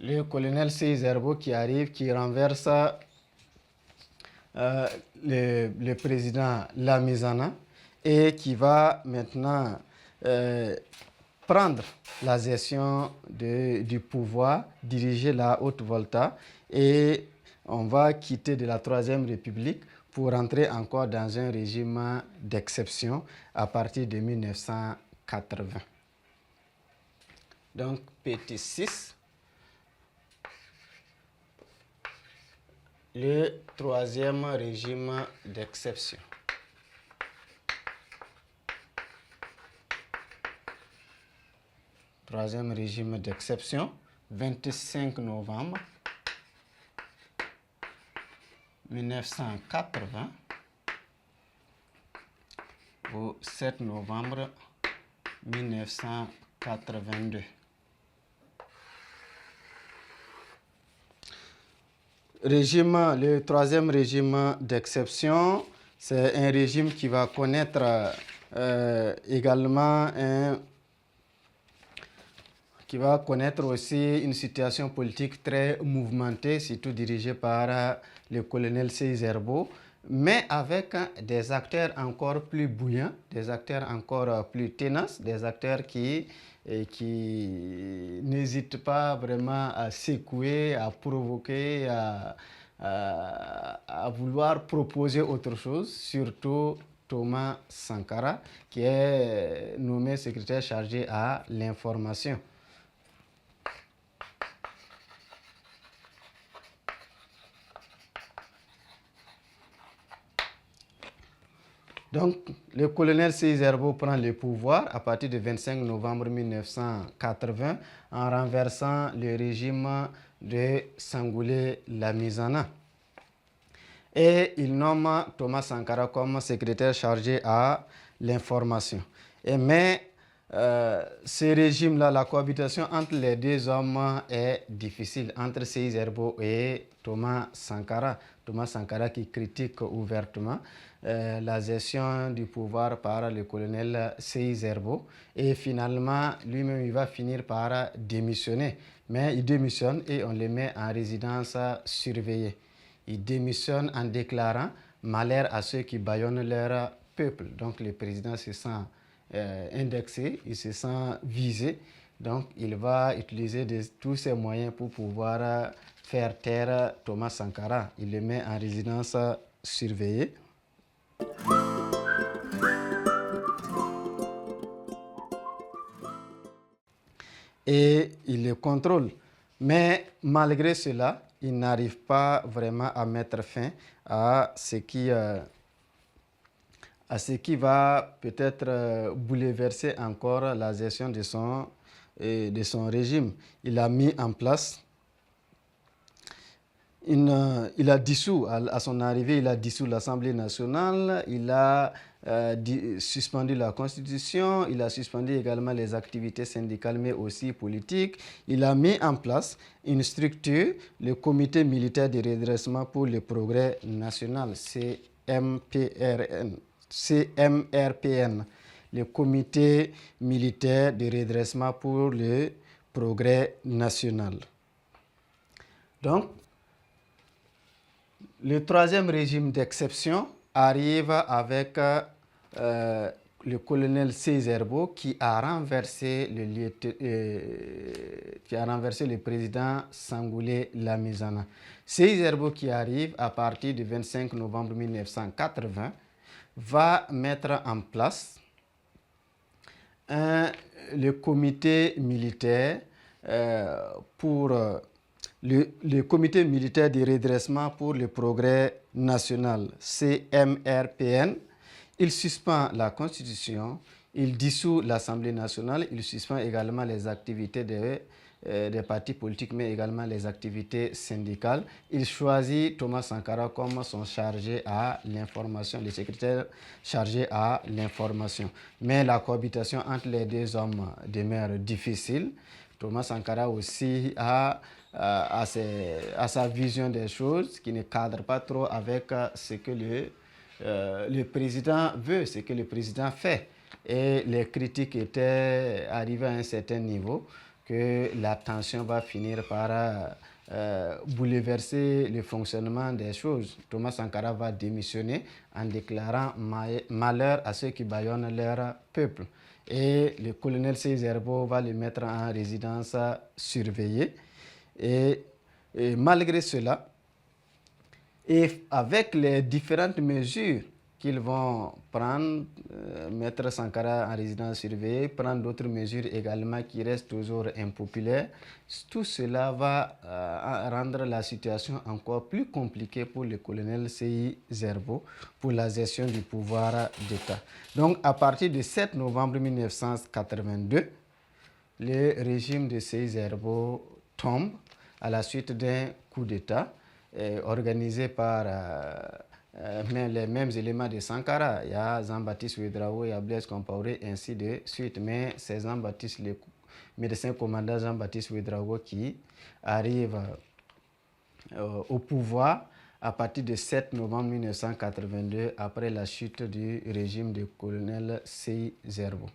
le colonel Seyss Herbo qui arrive, qui renverse le président Lamizana et qui va maintenant prendre la gestion du pouvoir, diriger la Haute-Volta et on va quitter de la Troisième République pour entrer encore dans un régime d'exception à partir de 1980. Donc, petit 6, le troisième régime d'exception. Troisième régime d'exception, 25 novembre 1980 au 7 novembre 1982. Le troisième régime d'exception, c'est un régime qui va connaître également qui va connaître aussi une situation politique très mouvementée, surtout dirigée par le colonel Seyss Herbo, mais avec des acteurs encore plus bouillants, des acteurs encore plus tenaces, des acteurs qui n'hésitent pas vraiment à secouer, à provoquer, à vouloir proposer autre chose, surtout Thomas Sankara, qui est nommé secrétaire chargé à l'information. Donc, le colonel Seyss Herbo prend le pouvoir à partir du 25 novembre 1980 en renversant le régime de Sangoulé Lamizana. Et il nomme Thomas Sankara comme secrétaire chargé à l'information. Mais ce régime-là, la cohabitation entre les deux hommes est difficile, entre Seyss Herbo et Thomas Sankara. Thomas Sankara qui critique ouvertement la gestion du pouvoir par le colonel Seyss Herbo. Et finalement, lui-même, il va finir par démissionner. Mais il démissionne et on le met en résidence surveillée. Il démissionne en déclarant malheur à ceux qui bâillonnent leur peuple. Donc le président se sent indexé, il se sent visé. Donc il va utiliser tous ses moyens pour pouvoir faire taire Thomas Sankara. Il le met en résidence surveillée. Et il le contrôle. Mais malgré cela, il n'arrive pas vraiment à mettre fin à ce qui va peut-être bouleverser encore la gestion de son régime. Il a mis en place, il a dissous, à son arrivée, il a dissous l'Assemblée nationale, il a suspendu la Constitution, il a suspendu également les activités syndicales, mais aussi politiques. Il a mis en place une structure, le Comité militaire de redressement pour le progrès national, CMRPN, le Comité militaire de redressement pour le progrès national. Donc, le troisième régime d'exception arrive avec le colonel Seyss Herbo qui a renversé le président Sangoulé Lamizana. Seyss Herbo qui arrive à partir du 25 novembre 1980 va mettre en place le comité militaire le comité militaire de redressement pour le progrès national, CMRPN. Il suspend la Constitution, il dissout l'Assemblée nationale, il suspend également les activités des partis politiques, mais également les activités syndicales. Il choisit Thomas Sankara comme son chargé à l'information, le secrétaire chargé à l'information. Mais la cohabitation entre les deux hommes demeure difficile. Thomas Sankara aussi a sa vision des choses qui ne cadre pas trop avec ce que le président veut, ce que le président fait. Et les critiques étaient arrivées à un certain niveau que la tension va finir par bouleverser le fonctionnement des choses. Thomas Sankara va démissionner en déclarant malheur à ceux qui bâillonnent leur peuple. Et le colonel Seyss Herbo va le mettre en résidence surveillée. Et malgré cela, et avec les différentes mesures qu'ils vont prendre, mettre Sankara en résidence surveillée, prendre d'autres mesures également qui restent toujours impopulaires, tout cela va rendre la situation encore plus compliquée pour le colonel Seyss Herbo pour la gestion du pouvoir d'État. Donc à partir du 7 novembre 1982, le régime de Seyss Herbo tombe à la suite d'un coup d'État organisé par les mêmes éléments de Sankara. Il y a Jean-Baptiste Ouédraogo, il y a Blaise Compaoré, ainsi de suite. Mais c'est Jean-Baptiste, le médecin commandant Jean-Baptiste Ouédraogo qui arrive au pouvoir à partir du 7 novembre 1982, après la chute du régime du colonel Seyss Herbo.